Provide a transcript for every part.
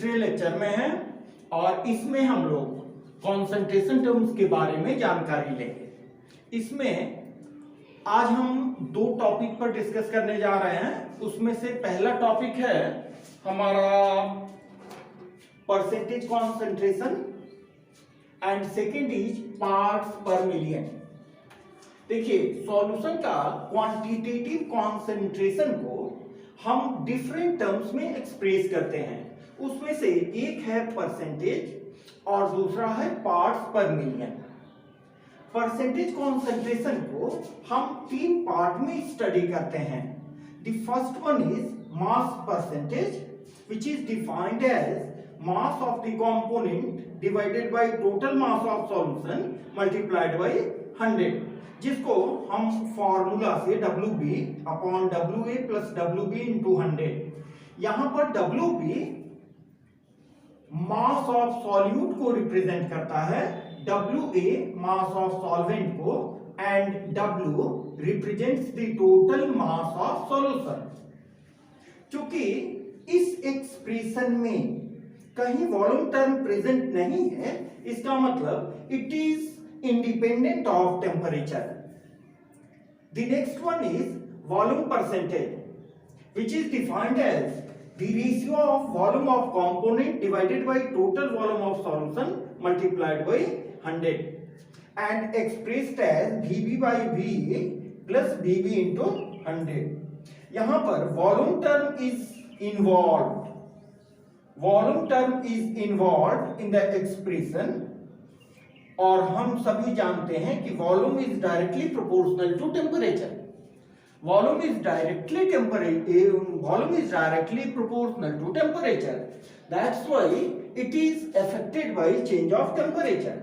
तीसरे लेक्चर में हैं और इसमें हम लोग कॉन्सेंट्रेशन टर्म्स के बारे में जानकारी लेंगे। इसमें आज हम दो टॉपिक पर डिस्कस करने जा रहे हैं। उसमें से पहला टॉपिक है हमारा percentage concentration and second is parts per million. देखिए, सॉल्यूशन का क्वांटिटेटिव कॉन्सेंट्रेशन को हम डिफरेंट टर्म्स में एक्सप्रेस करते हैं। उसमें से एक है परसेंटेज और दूसरा है parts per million. Percentage concentration को हम तीन पार्ट में स्टडी करते हैं। The first one is mass percentage which is defined as mass of the component divided by total mass of solution multiplied by 100, जिसको हम फॉर्मूला से WB upon WA plus WB into 100, यहां पर WB mass of solute को represent करता है, WA mass of solvent को and W represents the total mass of solution. चूंकि इस एक्सप्रेशन में कहीं वॉल्यूम टर्म प्रेजेंट नहीं है, इसका मतलब it is independent of temperature. The next one is volume percentage which is defined as the ratio of volume of component divided by total volume of solution multiplied by 100 and expressed as VB by VA plus VB into 100। यहां पर volume term is involve, volume term is involve in the expression, और हम सभी जानते हैं कि volume is directly proportional to temperature. Volume is directly proportional to temperature, that's why it is affected by change of temperature.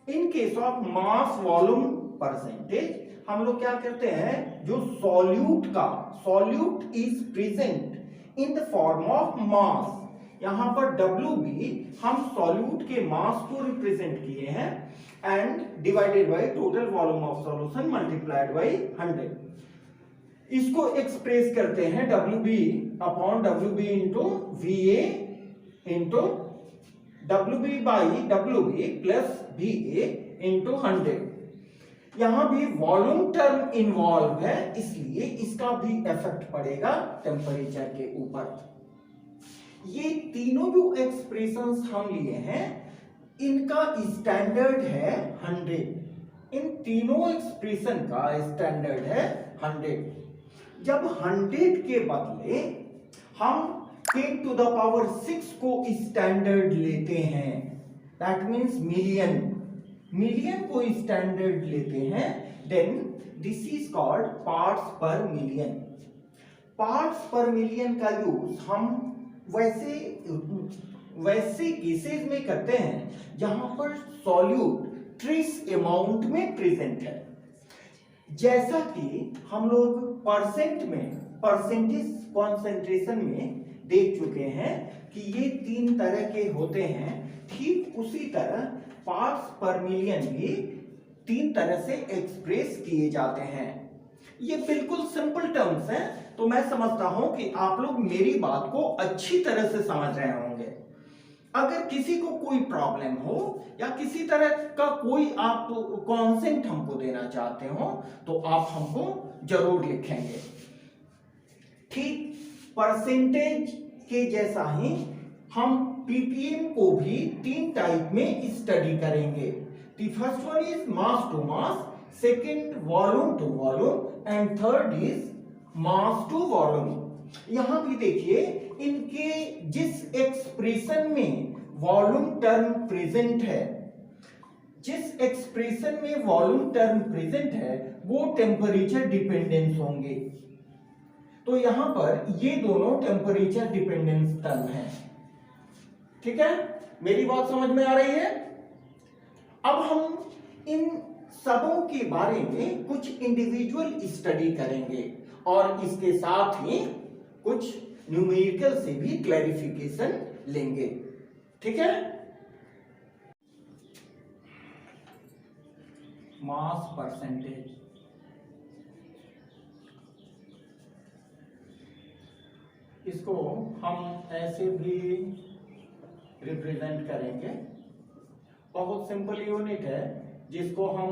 In case of mass volume percentage हम लोग क्या करते हैं, जो solute is present in the form of mass, यहां पर WB हम solute के मास को रिप्रेजेंट किए हैं and divided by total volume of solution multiplied by 100। इसको एक्सप्रेस करते हैं WB upon WB into VA into WB by WB plus VA into 100। यहां भी वॉल्यूम टर्म इन्वॉल्व है, इसलिए इसका भी इफेक्ट पड़ेगा टेम्परेचर के ऊपर। ये तीनों जो एक्सप्रेशंस हम लिए हैं इनका स्टैंडर्ड है 100। इन तीनों एक्सप्रेशन का स्टैंडर्ड है 100। जब 100 के बदले हम 10 to the power 6 को स्टैंडर्ड लेते हैं, दैट मींस मिलियन को स्टैंडर्ड लेते हैं, then this is called parts per million. Parts per million का यूज हम वैसे केसेस में करते हैं जहां पर सॉल्यूट ट्रेस अमाउंट में प्रेजेंट है। जैसा कि हम लोग परसेंटेज कॉन्सेंट्रेशन में देख चुके हैं कि ये तीन तरह के होते हैं, ठीक उसी तरह पार्ट्स पर मिलियन भी तीन तरह से एक्सप्रेस किए जाते हैं। ये बिल्कुल सिंपल टर्म्स हैं, तो मैं समझता हूं कि आप लोग मेरी बात को अच्छी तरह से समझ रहे होंगे। अगर किसी को कोई प्रॉब्लम हो या किसी तरह का कोई आप कॉन्सेप्ट हमको देना चाहते हो तो आप हमको जरूर लिखेंगे। ठीक परसेंटेज के जैसा ही हम ppm को भी तीन टाइप में स्टडी करेंगे। The first one is mass to mass, second volume to volume and third is mass to volume. यहां भी देखिए, इनके जिस एक्सप्रेशन में वॉल्यूम टर्म प्रेजेंट है, वो टेम्परेचर डिपेंडेंस होंगे। तो यहां पर ये दोनों टेम्परेचर डिपेंडेंस टर्म है। ठीक है, मेरी बात समझ में आ रही है? अब हम इन सबों के बारे में कुछ इंडिविजुअल स्टडी करेंगे और इसके साथ ही कुछ न्यूमेरिकल से भी क्लैरिफिकेशन लेंगे। ठीक है, मास परसेंटेज, इसको हम ऐसे भी रिप्रेजेंट करेंगे। बहुत सिंपल यूनिट है जिसको हम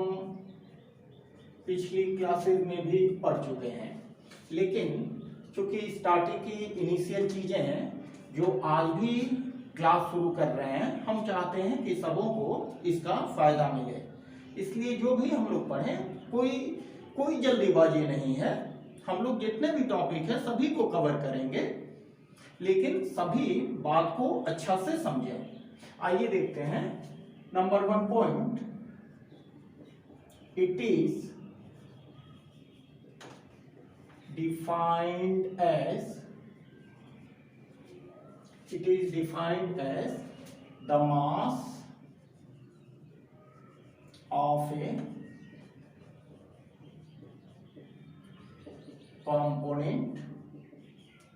पिछली क्लासेस में भी पढ़ चुके हैं, लेकिन चूंकि स्टार्टिंग की इनिशियल चीजें हैं जो आज भी क्लास शुरू कर रहे हैं, हम चाहते हैं कि सबों को इसका फायदा मिले, इसलिए जो भी हम लोग पढ़ें कोई जल्दीबाजी नहीं है। हम लोग जितने भी टॉपिक है सभी को कवर करेंगे, लेकिन सभी बात को अच्छा से समझें। आइए देखते हैं number 1 point, it is defined as the mass of a component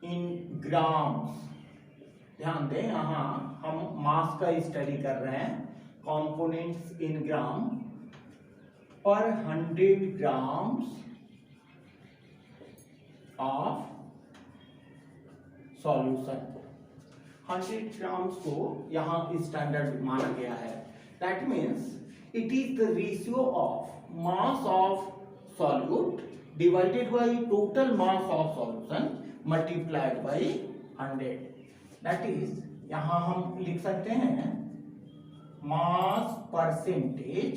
in grams। ध्यान दें, यहां हम मास का स्टडी कर रहे हैं। कंपोनेंट्स इन ग्राम पर 100 ग्राम्स ऑफ सॉल्यूशन। 100 ग्राम्स को यहाँ स्टैंडर्ड माना गया है। That means it is the ratio of mass of solute divided by total mass of solution multiplied by 100। That is यहाँ हम लिख सकते हैं mass percentage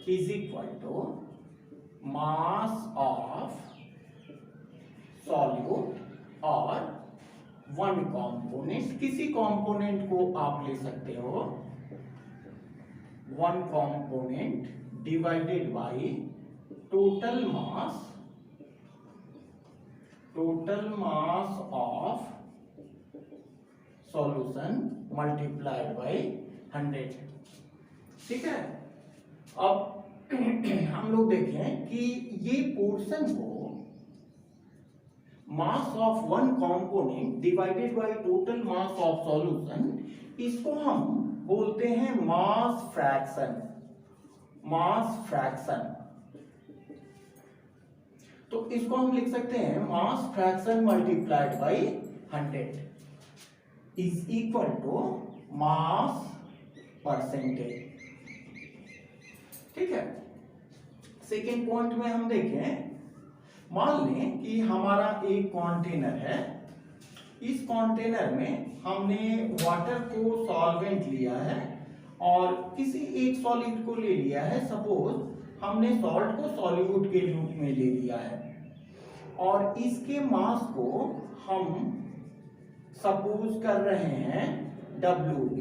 is equal to mass of solute और वन कंपोनेंट, किसी कंपोनेंट को आप ले सकते हो, one component divided by total mass of solution multiplied by 100। ठीक है, अब हम लोग देखें कि ये पोर्शन को mass of one component divided by total mass of solution, इसको हम बोलते हैं मास फ्रैक्शन। तो इसको हम लिख सकते हैं mass fraction multiplied by 100 is equal to mass percentage. ठीक है, सेकेंड पॉइंट में हम देखें, मान लें कि हमारा एक कंटेनर है, इस कंटेनर में हमने वाटर को सॉल्वेंट लिया है और किसी एक सॉलिड को ले लिया है। सपोज हमने सॉल्ट को सॉल्यूट के रूप में ले लिया है और इसके मास को हम सपोज कर रहे हैं WB,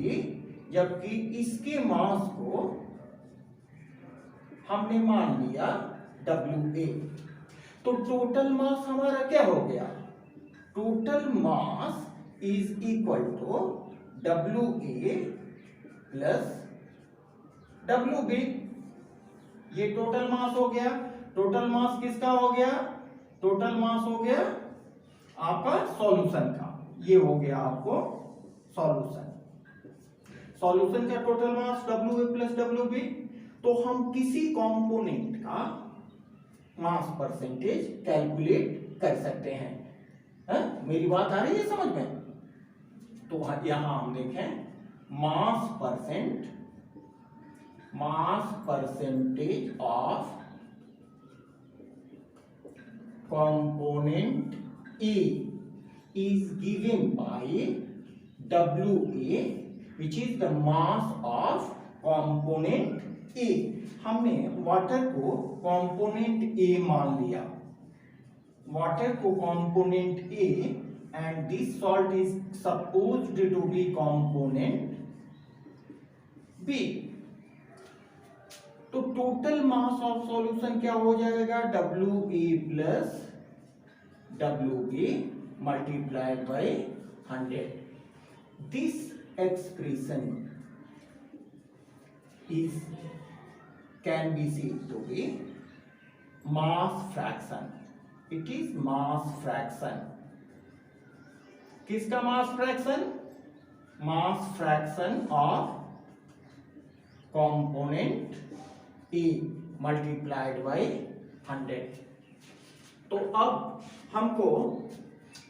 जबकि इसके मास को हमने मान लिया WA। तो टोटल मास हमारा क्या हो गया? Total mass is equal to WA plus WB। ये टोटल मास हो गया। टोटल मास किसका हो गया? टोटल मास हो गया आपका सॉल्यूशन का। ये हो गया आपको सॉल्यूशन का total mass WA plus WB। तो हम किसी कंपोनेंट का मास परसेंटेज कैलकुलेट कर सकते हैं। मेरी बात आ रही है समझ में? तो यहां हम देखें मास percentage of component E is given by WA, which is the mass of component A। हमने वाटर को कंपोनेंट A मान लिया, वाटर को component A, and this salt is supposed to be component B। तो टोटल मास ऑफ सॉल्यूशन क्या हो जाएगा? WA plus WB multiplied by 100। This expression can be seen to be mass fraction। It is mass fraction। किसका mass fraction? Mass fraction of component E multiplied by 100। तो अब हमको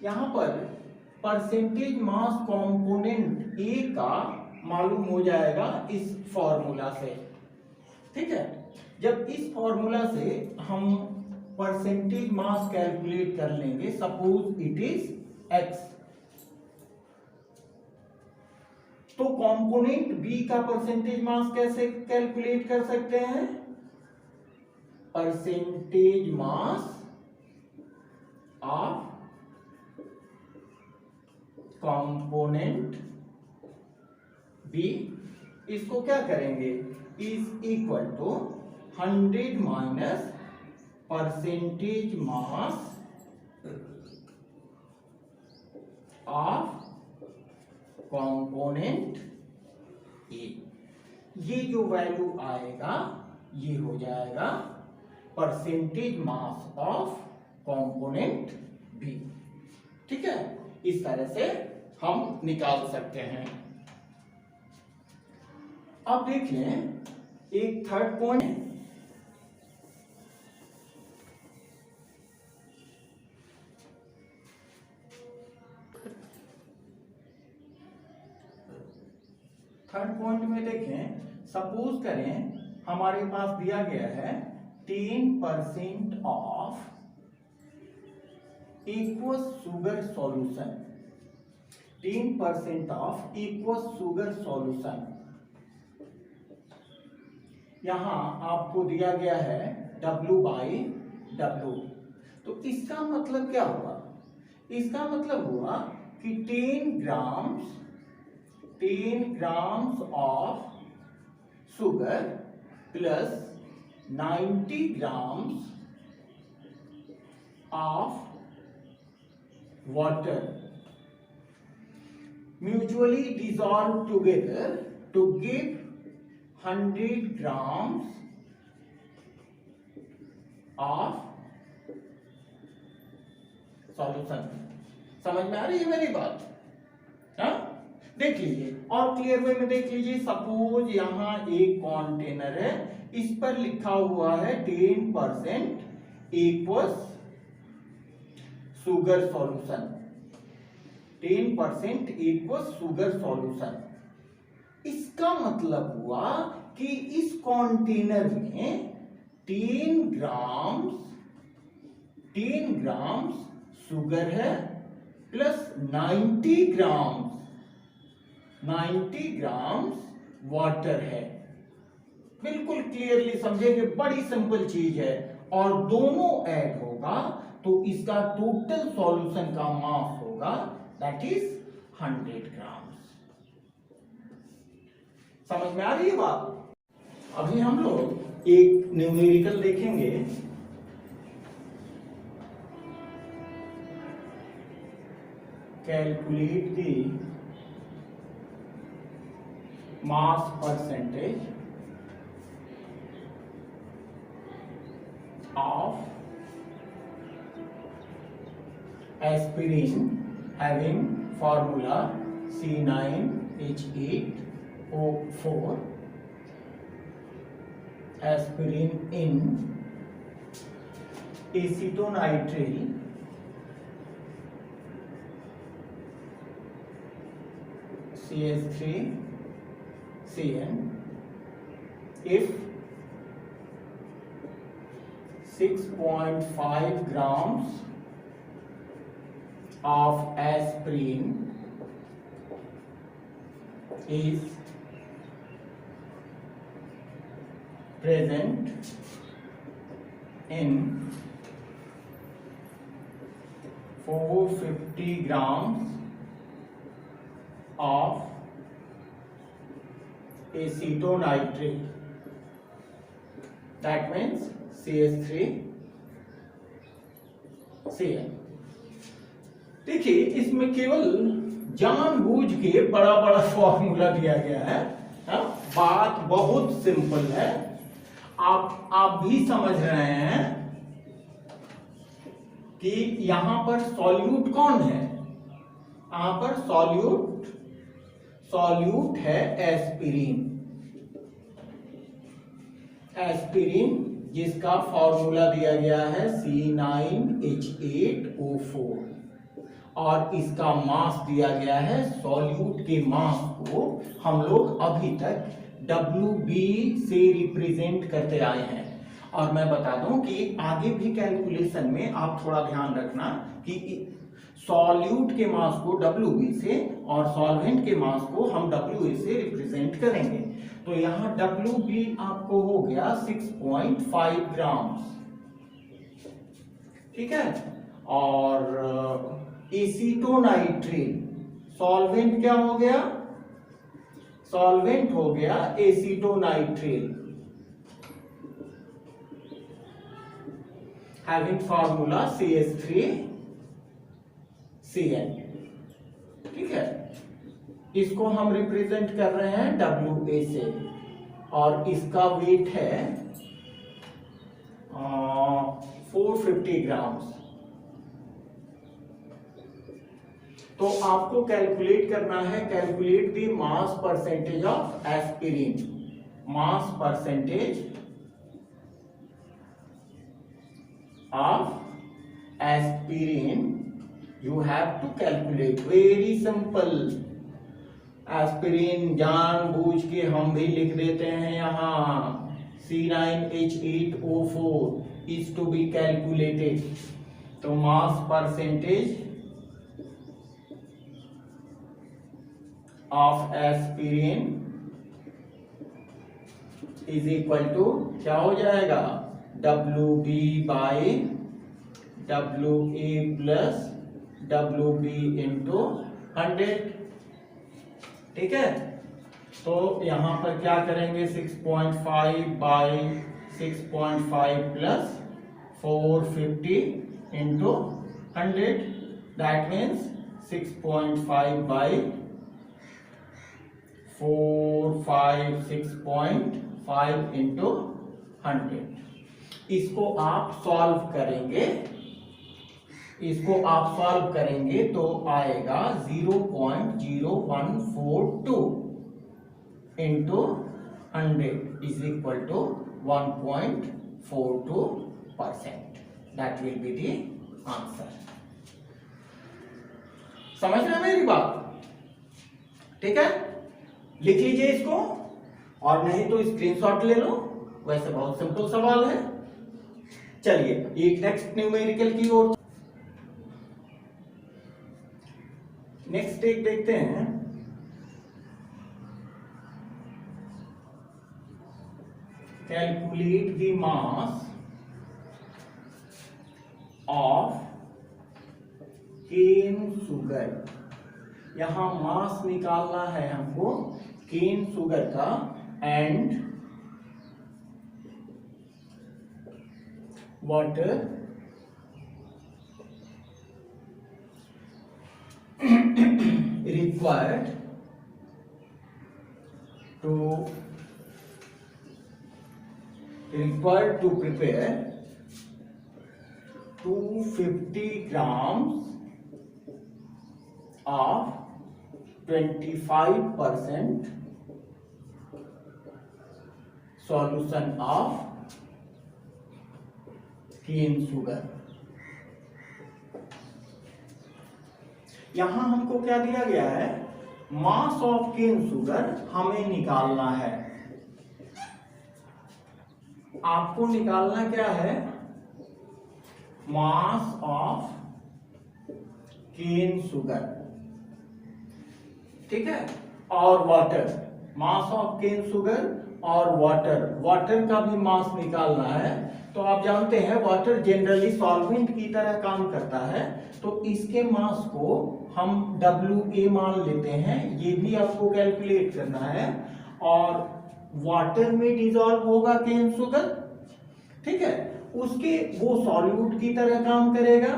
यहां पर percentage mass component ए का मालूम हो जाएगा इस फॉर्मूला से। ठीक है, जब इस फॉर्मूला से हम परसेंटेज मास कैलकुलेट कर लेंगे, सपोज इट इज x, तो कंपोनेंट बी का परसेंटेज मास कैसे कैलकुलेट कर सकते हैं? Percentage mass of component B, इसको क्या करेंगे, is equal to 100 minus percentage mass of component A. ये जो वैल्यू आएगा ये हो जाएगा percentage mass of component B. ठीक है, इस तरह से हम निकाल सकते हैं। अब देख लें एक थर्ड पॉइंट है, थर्ड पॉइंट में देखें, सपोज करें हमारे पास दिया गया है 10% of aqueous sugar solution, 10% of aqueous sugar solution. यहां आपको दिया गया है W/W, तो इसका मतलब क्या हुआ? इसका मतलब हुआ कि 10 grams of sugar plus 90 grams of water mutually dissolved together to give 100 grams of solution। समझ में आ रही है मेरी बात? हाँ, देख लीजिए और क्लियर वे में देख लीजिए। सपोज यहां एक कंटेनर है, इस पर लिखा हुआ है 10% aqueous sugar solution, 10% aqueous sugar solution. इसका मतलब हुआ कि इस कंटेनर में 10 ग्राम्स शुगर है प्लस 90 ग्राम्स वाटर है। बिल्कुल क्लियरली समझेंगे, बड़ी सिंपल चीज है, और दोनों ऐड होगा तो इसका टोटल सॉल्यूशन का मास होगा दैट इज 100 ग्राम्स। समझ में आ रही है बात? अभी हम लोग एक न्यूमेरिकल देखेंगे। Calculate the mass percentage of aspirin having formula C9H8O4, aspirin in acetonitrile CH3Cn if 6.5 grams of aspirin is present in 450 grams of acetonitrile, that means CH3Cn। देखिए इसमें केवल जानबूझ के बड़ा बड़ा फॉर्मूला दिया गया है, बात बहुत सिंपल है, आप भी समझ रहे हैं कि यहां पर सॉल्यूट कौन है? यहां पर सॉल्यूट है एस्पिरिन, जिसका फॉर्मूला दिया गया है C9H8O4, और इसका मास दिया गया है। सॉल्यूट के मास को हम लोग अभी तक WB से रिप्रेजेंट करते आए हैं। और मैं बता दूं कि आगे भी कैलकुलेशन में आप थोड़ा ध्यान रखना कि सॉल्यूट के मास को WB से और सॉल्वेंट के मास को हम WA से रिप्रेजेंट करेंगे। तो यहाँ WB आपको हो गया 6.5 ग्राम, ठीक है। और एसीटोनाइट्रिल सॉल्वेंट क्या हो गया? सॉल्वेंट हो गया एसीटोनाइट्रिल, हैविंग फार्मूला CH3Cl, ठीक है। इसको हम रिप्रेजेंट कर रहे हैं WA से और इसका वेट है 450 ग्राम। तो आपको कैलकुलेट करना है, calculate the mass percentage of aspirin. Mass percentage of aspirin you have to calculate, very simple। Aspirin जानबूझ के हम भी लिख देते हैं यहाँ C9H8O4 is to be calculated। तो mass percentage of aspirin is equal to क्या हो जाएगा? WB by WA plus WB into 100, ठीक है। तो यहां पर क्या करेंगे? 6.5 by 6.5 plus 450 into 100, that means 6.5 by 6.5 into 100। इसको आप सॉल्व करेंगे, इसको आप सॉल्व करेंगे तो आएगा 0.0142 into 100 is equal to 1.42%। That will be the answer. समझ रहे हैं मेरी बात? ठीक है, लिख लीजिए इसको, और नहीं तो स्क्रीनशॉट ले लो। वैसे बहुत सिंपल सवाल है। चलिए एक नेक्स्ट न्यूमेरिकल की ओर, नेक्स्ट एक देखते हैं। Calculate the mass of cane sugar. यहां मास निकालना है हमको केन शुगर का, and water required to prepare 250 grams of 25% solution of cane sugar. यहां हमको क्या दिया गया है? मास ऑफ केन शुगर हमें निकालना है। आपको निकालना क्या है? मास ऑफ केन शुगर, ठीक है। और water, mass of cane sugar और वाटर का भी मास निकालना है। तो आप जानते हैं वाटर जनरली सॉल्वेंट की तरह काम करता है, तो इसके मास को हम WA मान लेते हैं। ये भी आपको कैलकुलेट करना है। और वाटर में डिसॉल्व होगा केन शुगर, ठीक है। उसके वो सॉल्यूट की तरह काम करेगा।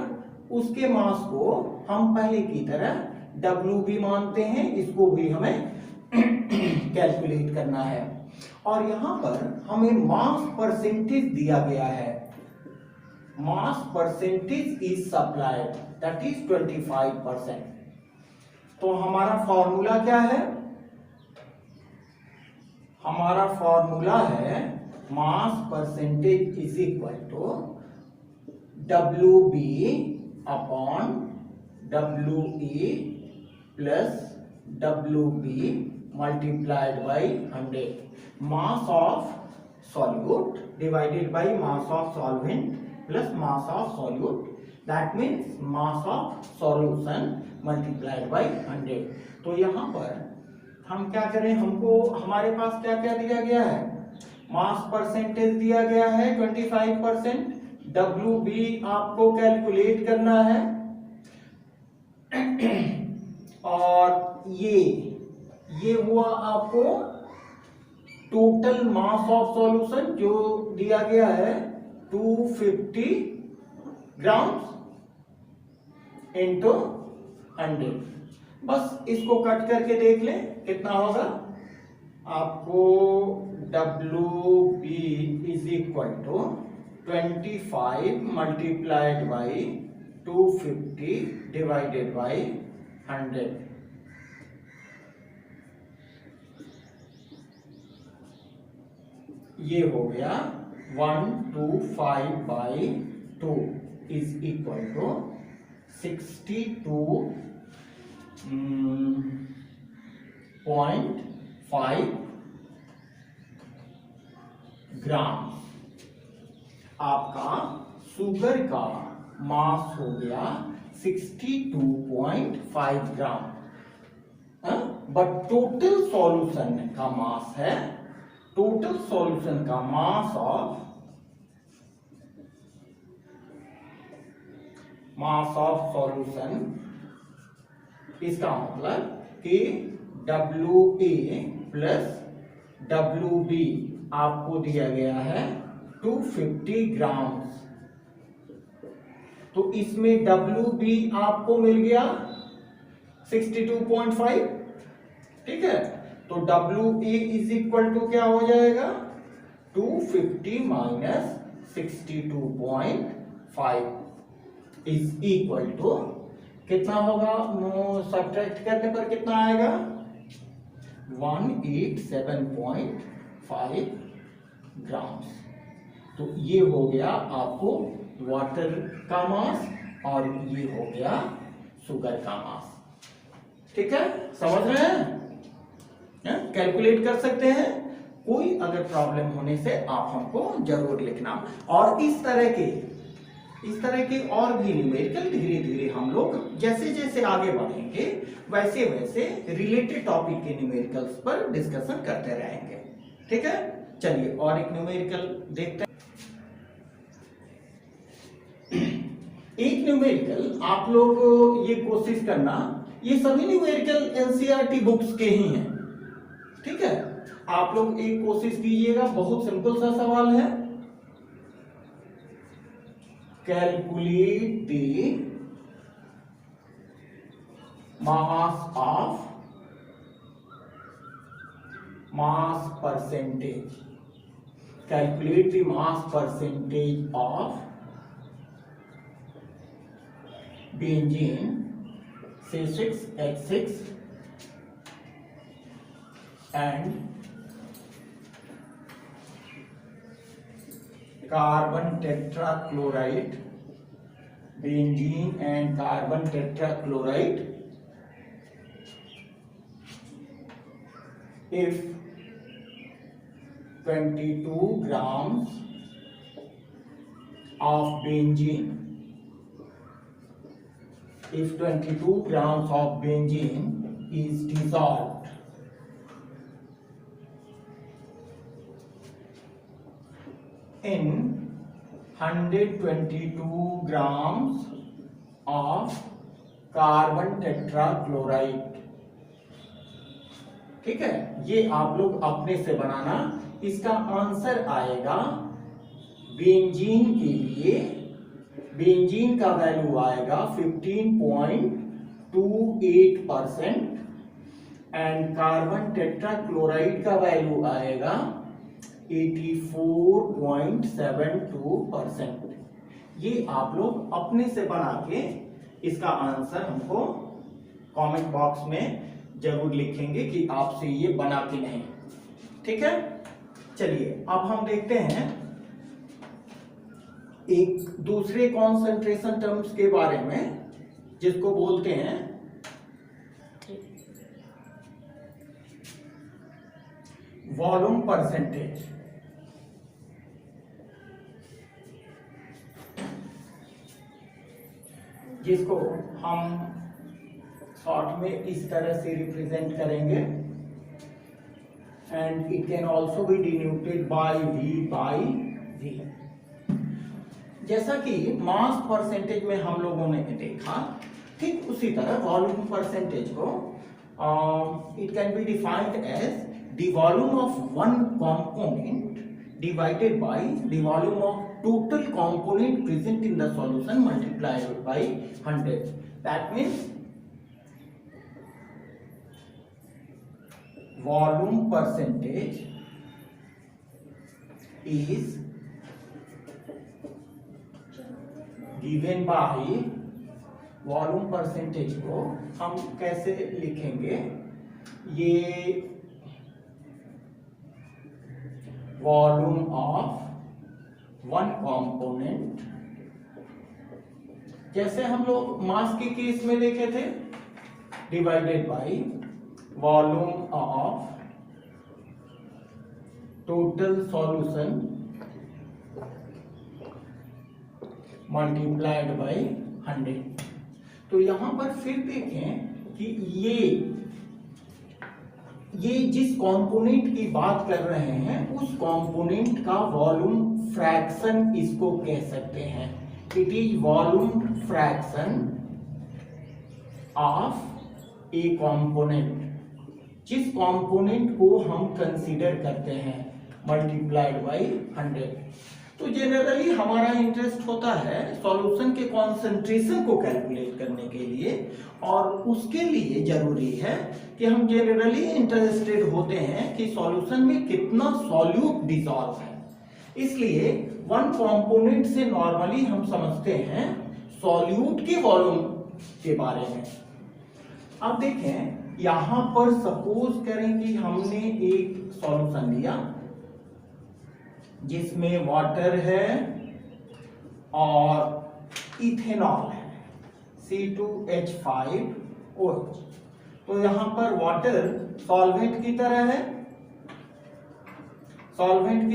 उसके मास को हम पहले की तरह WB मानते हैं। इसको भी हमें कैलकुलेट करना है। और यहां पर हमें मास परसेंटेज दिया गया है। Mass percentage is supplied, that is 25%। तो हमारा फॉर्मूला क्या है? हमारा फॉर्मूला है mass percentage is equal to WB upon WA plus WB multiplied by 100. Mass of solute divided by mass of solvent plus mass of solute, that means mass of solution multiplied by 100. तो यहाँ पर हम क्या करें, हमको हमारे पास क्या क्या दिया गया है, मास परसेंटेज दिया गया है 25%, WB आपको कैलकुलेट करना है, और ये हुआ आपको टोटल मास ऑफ सॉल्यूशन जो दिया गया है 250 ग्राम्स इंटू 100। बस इसको कट करके देख लें कितना होगा आपको। WB is equal to 25 multiplied by 250 divided by 100। ये हो गया 125 by 2 is equal to 62.5 gram. आपका शुगर का मास हो गया 62.5 ग्राम, बट टोटल सॉल्यूशन का मास है, टोटल सॉल्यूशन का मास ऑफ सॉल्यूशन, इसका मतलब कि WA प्लस WB आपको दिया गया है 250 ग्राम्स, तो इसमें WB आपको मिल गया 62.5, ठीक है। तो WA इज इक्वल टू क्या हो जाएगा 250 माइनस 62.5 इज इक्वल टू कितना होगा, सब्ट्रैक्ट करने पर कितना आएगा 187.5 ग्राम्स। तो ये हो गया आपको वाटर का मास और ये हो गया शुगर का मास, ठीक है, समझ रहे हैं, कैलकुलेट कर सकते हैं। कोई अगर प्रॉब्लम होने से आप हमको जरूर लिखना, और इस तरह के और भी न्यूमेरिकल धीरे धीरे हम लोग जैसे जैसे आगे बढ़ेंगे वैसे वैसे रिलेटेड टॉपिक के न्यूमेरिकल्स पर डिस्कशन करते रहेंगे, ठीक है। चलिए और एक न्यूमेरिकल देखते हैं। एक न्यूमेरिकल आप लोग ये कोशिश करना, ये सभी न्यूमेरिकल एनसीईआरटी बुक्स के ही हैं, ठीक है। आप लोग एक कोशिश कीजिएगा, बहुत सिंपल सा सवाल है, calculate the mass percentage, calculate the mass percentage of benzene C6H6 and carbon tetrachloride, benzene and carbon tetrachloride if 22 grams of benzene, if 22 grams of benzene is dissolved in 122 grams of carbon tetrachloride, ठीक है। ये आप लोग अपने से बनाना, इसका answer आएगा benzene के लिए, बेंजीन का वैल्यू आएगा 15.28% एंड कार्बन टेट्राक्लोराइड का वैल्यू आएगा 84.72%। ये आप लोग अपने से बना के इसका आंसर हमको कमेंट बॉक्स में जरूर लिखेंगे कि आपसे ये बना के नहीं, ठीक है। चलिए अब हम देखते हैं एक दूसरे कॉन्सेंट्रेशन टर्म्स के बारे में। जिसको बोलते हैं वॉल्यूम परसेंटेज। जिसको हम शॉर्ट में इस तरह से रिप्रेजेंट करेंगे, and it can also be denoted by V। जैसा कि मास परसेंटेज में हम लोगों ने देखा, ठीक उसी तरह वॉल्यूम परसेंटेज को it can be defined as the volume of one component divided by the volume of total component present in the solution multiplied by 100. That means volume percentage is given by, volume percentage को हम कैसे लिखेंगे, ये volume of one component, जैसे हम लोग मास के case में देखे थे, divided by volume of total solution multiplied by 100। तो यहां पर फिर देखें कि ये जिस कंपोनेंट की बात कर रहे हैं उस कंपोनेंट का वॉल्यूम फ्रैक्शन इसको कह सकते हैं। It is volume fraction of A component, जिस कंपोनेंट को हम कंसीडर करते हैं मल्टीप्लाइड बाय 100। तो जनरली हमारा इंटरेस्ट होता है सॉल्यूशन के कॉन्सेंट्रेशन को कैलकुलेट करने के लिए, और उसके लिए जरूरी है कि हम जनरली इंटरेस्टेड होते हैं कि सॉल्यूशन में कितना सॉल्यूट डिसॉल्व है। इसलिए वन कंपोनेंट से नॉर्मली हम समझते हैं सॉल्यूट के वॉल्यूम के बारे में। अब देखें यहां पर सपोज करें कि हमने एक सॉल्यूशन लिया जिसमें वाटर है और इथेनॉल है C2H5OH। तो यहां पर वाटर सॉल्वेंट की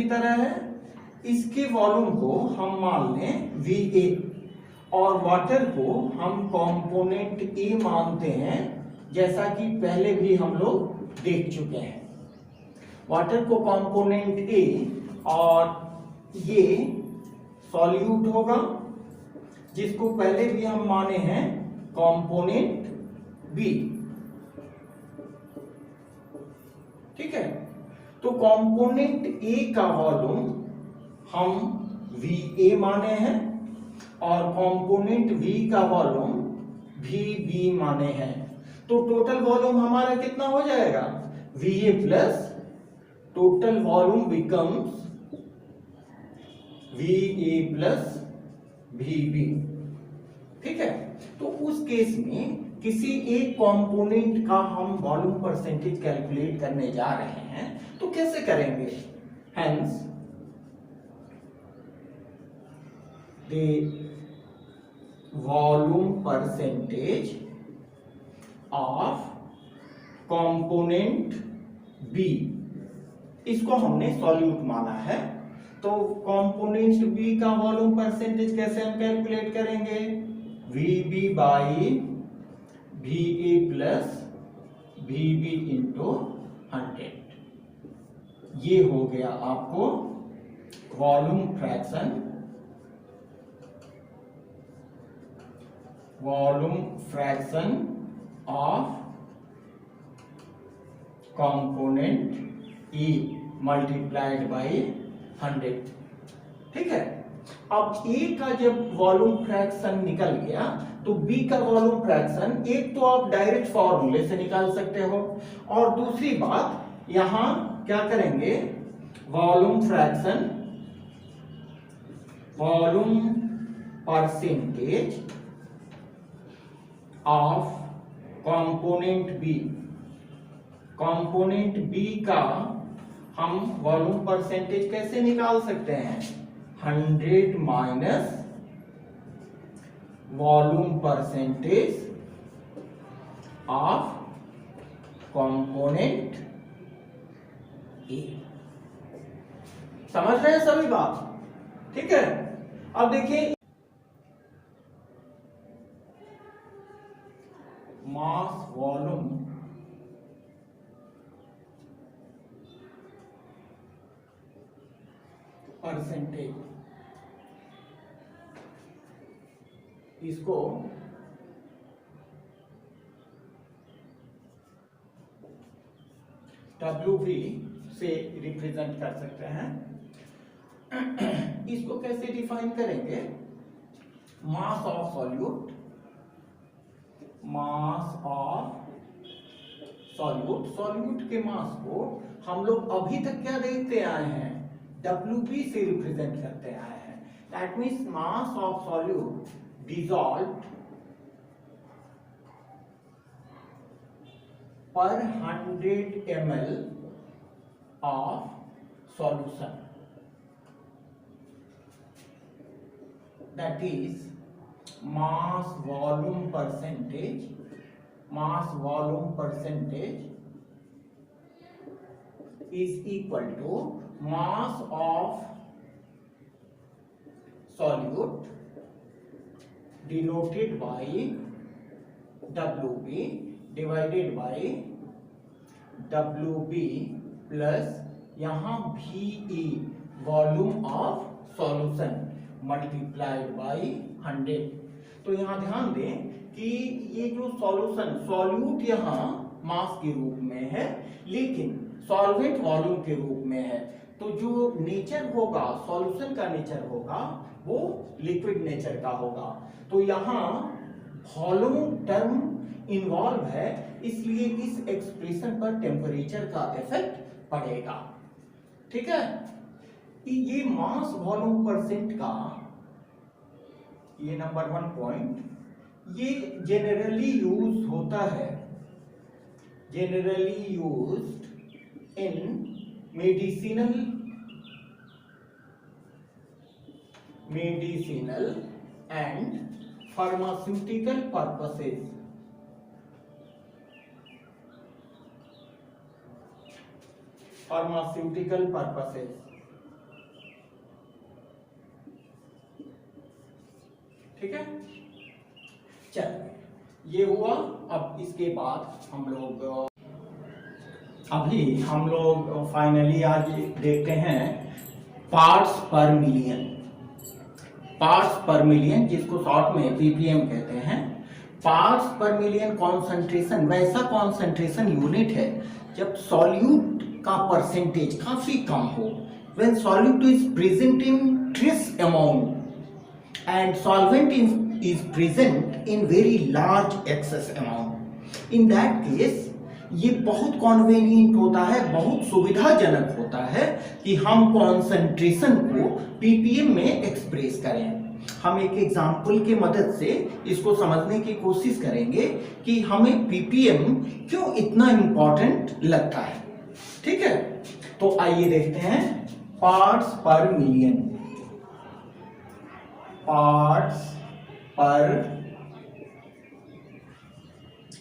तरह है, इसके वॉल्यूम को हम मान लें VA, और वाटर को हम कंपोनेंट A मानते हैं, जैसा कि पहले भी हम लोग देख चुके हैं। वाटर को कंपोनेंट A और ये सॉल्यूट होगा जिसको पहले भी हम माने हैं कंपोनेंट B। ठीक है, तो कंपोनेंट A का वॉल्यूम हम VA माने हैं और कंपोनेंट B का वॉल्यूम VB माने हैं। तो टोटल वॉल्यूम हमारा कितना हो जाएगा, VA plus total volume becomes VA plus VB। ठीक है, तो उस केस में किसी एक कंपोनेंट का हम वॉल्यूम परसेंटेज कैलकुलेट करने जा रहे हैं, तो कैसे करेंगे। Hence the volume percentage of component B, इसको हमने सॉल्यूट माना है। तो कंपोनेंट B का वॉल्यूम परसेंटेज कैसे हम कैलकुलेट करेंगे, VB by VA plus VB into 100। ये हो गया आपको volume fraction of component E multiplied by 100। ठीक है, अब A का जब वॉल्यूम फ्रैक्शन निकल गया तो B का वॉल्यूम फ्रैक्शन एक तो आप डायरेक्ट फॉर्मूले से निकाल सकते हो, और दूसरी बात यहां क्या करेंगे, volume percentage of component B का हम वॉल्यूम परसेंटेज कैसे निकाल सकते हैं, 100 minus volume percentage of component ए। समझ रहे हैं सभी बात? ठीक है। अब देखिए मास वॉल्यूम परसेंटेज, इसको WV से रिप्रेजेंट कर सकते हैं। इसको कैसे डिफाइन करेंगे? मास of solute, mass of solute, solute के मास को हम लोग अभी तक क्या देखते आए हैं? WB से रिप्रेजेंट करते आए हैं। That means mass of solute dissolved per 100 ml of solution, that is mass volume percentage, mass volume percentage is equal to mass of solute denoted by WB divided by WB plus यहाँ VE volume of solution multiplied by 100। तो यहाँ ध्यान दें कि ये जो solution, solute यहाँ मास के रूप में है लेकिन सॉल्वेंट वॉल्यूम के रूप में है। तो जो नेचर होगा, सॉल्यूशन का नेचर होगा, वो लिक्विड नेचर का होगा। तो यहाँ वॉल्यूम टर्म इन्वॉल्व है, इसलिए इस एक्सप्रेशन पर टेम्परेचर का इफेक्ट पड़ेगा। ठीक है। ये मास वॉल्यूम परसेंट का ये नंबर 1 पॉइंट, ये जेनरली यूज होता है, generally used in medicinal and pharmaceutical purposes, ठीक है। चल ये हुआ। अब इसके बाद हम लोग फाइनली आज देखते हैं parts per million, parts per million जिसको शॉर्ट में ppm कहते हैं। पार्ट्स पर मिलियन कॉन्सेंट्रेशन वैसा कॉन्सेंट्रेशन यूनिट है जब सॉल्यूट का परसेंटेज काफी कम हो, when solute is present in trace amount and solvent is present in very large excess amount. In that case ये बहुत कॉन्वेनियंट होता है, बहुत सुविधाजनक होता है कि हम कॉन्सेंट्रेशन को ppm में एक्सप्रेस करें। हम एक एग्जाम्पल के मदद से इसको समझने की कोशिश करेंगे कि हमें ppm क्यों इतना इंपॉर्टेंट लगता है। ठीक है। तो आइए देखते हैं parts per million, parts per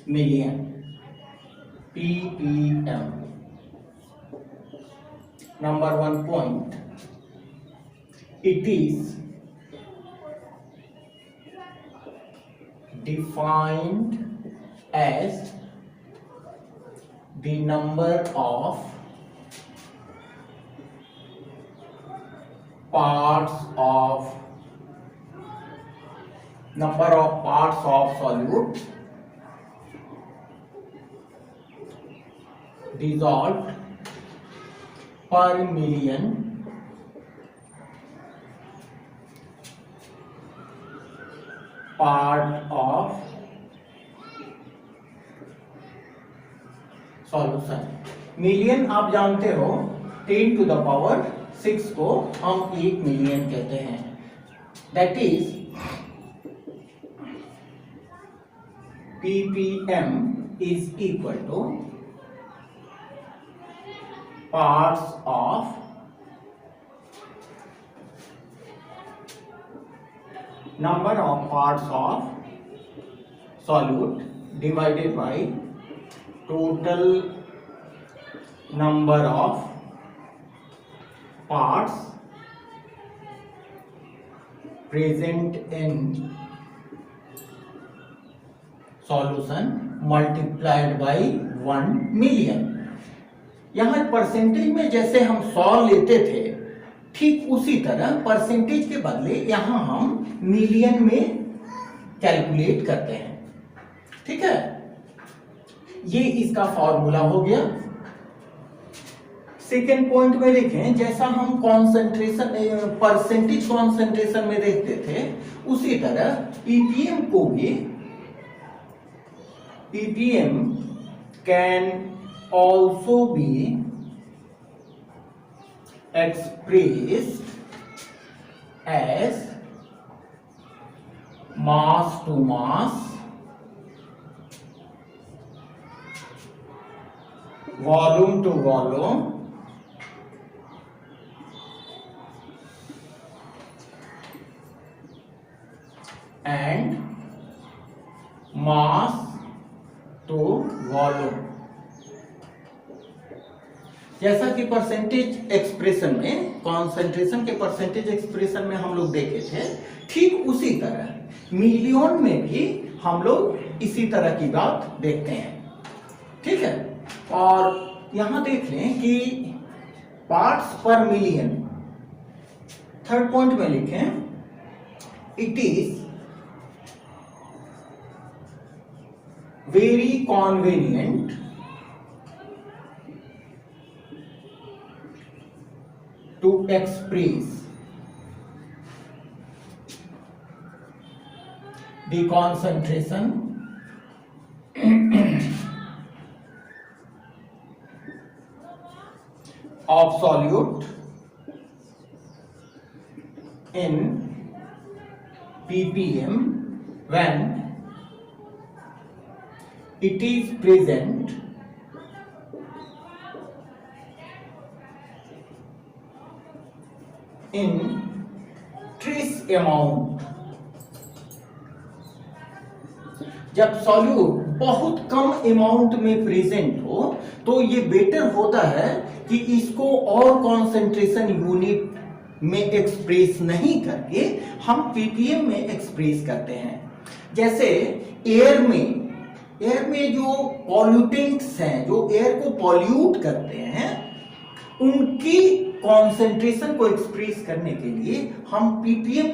million ppm। Number 1 point, it is defined as the number of parts of solute dissolved per million part of solution. Million आप जानते हो 10 to the power 6 को हम 1 मिलियन कहते हैं। That is ppm is equal to parts of number of parts of solute divided by total number of parts present in solution multiplied by 1 million। यहां percentage में जैसे हम 100 लेते थे, ठीक उसी तरह परसेंटेज के बदले यहां हम मिलियन में कैलकुलेट करते हैं। ठीक है, ये इसका फॉर्मूला हो गया। सेकेंड पॉइंट में देखें, जैसा हम कॉन्सेंट्रेशन परसेंटेज कॉन्सेंट्रेशन में देखते थे, उसी तरह पीपीएम को भी ppm can also be expressed as mass to mass, volume to volume, and mass to volume। जैसा कि परसेंटेज एक्सप्रेशन में, कॉन्सेंट्रेशन के परसेंटेज एक्सप्रेशन में हम लोग देखे थे, ठीक उसी तरह मिलियन में भी हम लोग इसी तरह की बात देखते हैं। ठीक है, और यहां देख लें कि parts per million, third point में लिखें, it is very convenient to express the concentration of solute in ppm when it is present in trace amount। जब सॉल्यूट बहुत कम अमाउंट में प्रेजेंट हो तो ये बेटर होता है कि इसको और कॉन्सेंट्रेशन यूनिट में एक्सप्रेस नहीं करके हम पीपीएम में एक्सप्रेस करते हैं। जैसे एयर में जो पॉल्यूटेंट्स हैं, जो एयर को पॉल्यूट करते हैं, उनकी कॉन्सेंट्रेशन को एक्सप्रेस करने के लिए हम पीपीएम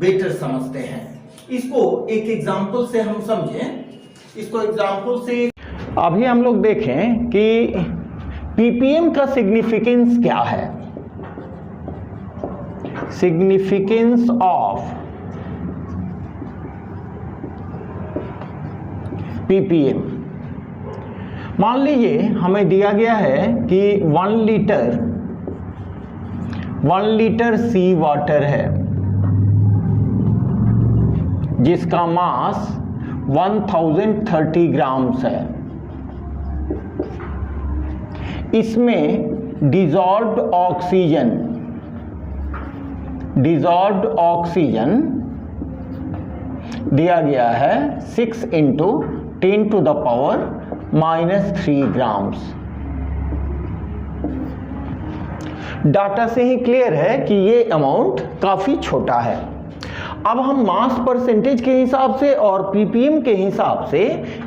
बेटर समझते हैं। इसको एक एग्जांपल से हम समझें। इसको एग्जांपल से अभी हम लोग देखें कि पीपीएम का सिग्निफिकेंस क्या है। सिग्निफिकेंस ऑफ पीपीएम, मान लीजिए हमें दिया गया है कि 1 लीटर सी वाटर है जिसका मास 1030 ग्राम्स है। इसमें डिजॉल्व्ड ऑक्सीजन दिया गया है 6 × 10⁻³ ग्राम्स। डाटा से ही क्लियर है कि ये अमाउंट काफी छोटा है। अब हम मास परसेंटेज के हिसाब से और पीपीएम के हिसाब से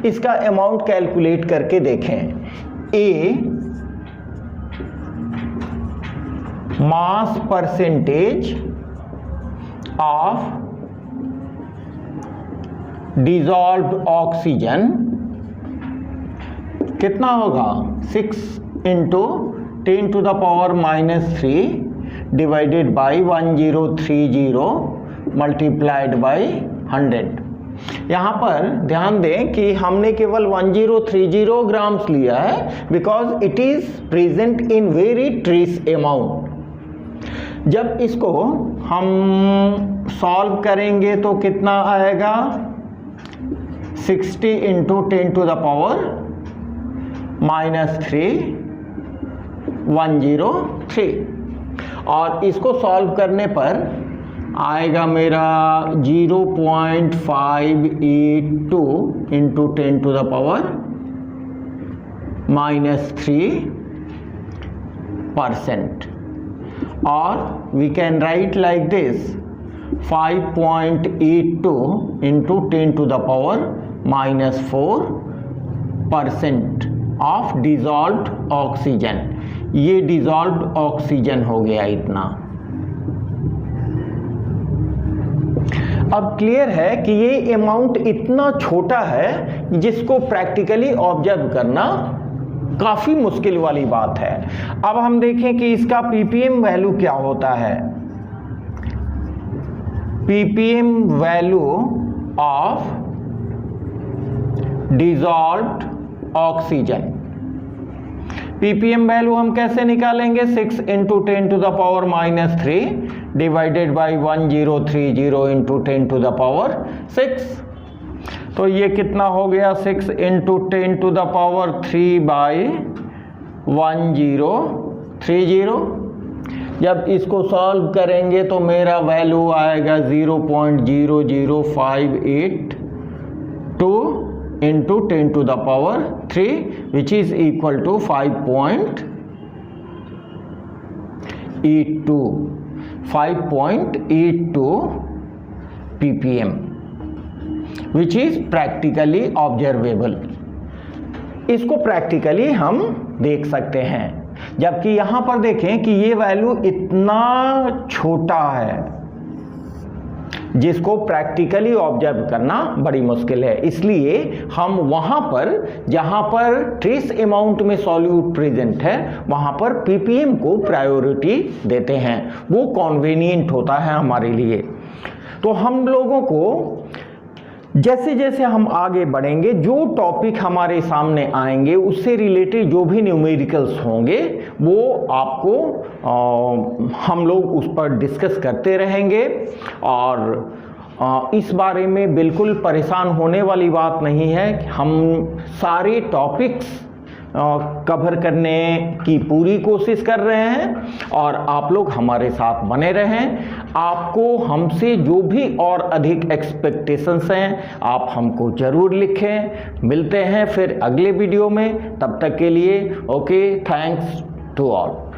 इसका अमाउंट कैलकुलेट करके देखें। A mass percentage of dissolved oxygen कितना होगा? 6 × 10⁻³ डिवाइडेड बाई 1030 मल्टीप्लाइड बाई 100। यहाँ पर ध्यान दें कि हमने केवल 1030 ग्राम्स लिया है because it is present in very trace amount. जब इसको हम सॉल्व करेंगे तो कितना आएगा? 60 × 10⁻³ 103। और इसको सॉल्व करने पर आएगा मेरा 0.582 इंटू 10 टू द पावर -3%, और we can write like this 5.82 into 10 to the power -4% of dissolved oxygen. ये डिजॉल्व्ड ऑक्सीजन हो गया इतना। अब क्लियर है कि ये अमाउंट इतना छोटा है जिसको प्रैक्टिकली ऑब्जर्व करना काफी मुश्किल वाली बात है। अब हम देखें कि इसका पीपीएम वैल्यू क्या होता है। Ppm value of dissolved oxygen, ppm value हम कैसे निकालेंगे? 6 into 10 to the power -3 divided by 1030 into 10 to the power 6। तो ये कितना हो गया? 6 into 10 to the power 3 by 1030। जब इसको सॉल्व करेंगे तो मेरा वैल्यू आएगा 0.00582 into 10 to the power 3 which is equal to 5.82 ppm which is practically observable. इसको प्रैक्टिकली हम देख सकते हैं, जबकि यहां पर देखें कि ये वैल्यू इतना छोटा है जिसको प्रैक्टिकली ऑब्जर्व करना बड़ी मुश्किल है। इसलिए हम वहां पर जहां पर ट्रेस अमाउंट में सॉल्यूट प्रेजेंट है वहां पर पीपीएम को प्रायोरिटी देते हैं, वो कन्वीनियंट होता है हमारे लिए। तो हम लोगों को जैसे जैसे हम आगे बढ़ेंगे, जो टॉपिक हमारे सामने आएंगे उससे रिलेटेड जो भी न्यूमेरिकल्स होंगे वो आपको हम लोग उस पर डिस्कस करते रहेंगे। और इस बारे में बिल्कुल परेशान होने वाली बात नहीं है। हम सारे टॉपिक्स कवर करने की पूरी कोशिश कर रहे हैं और आप लोग हमारे साथ बने रहें। आपको हमसे जो भी और अधिक एक्सपेक्टेशंस हैं आप हमको ज़रूर लिखें। मिलते हैं फिर अगले वीडियो में, तब तक के लिए ओके, थैंक्स टू ऑल।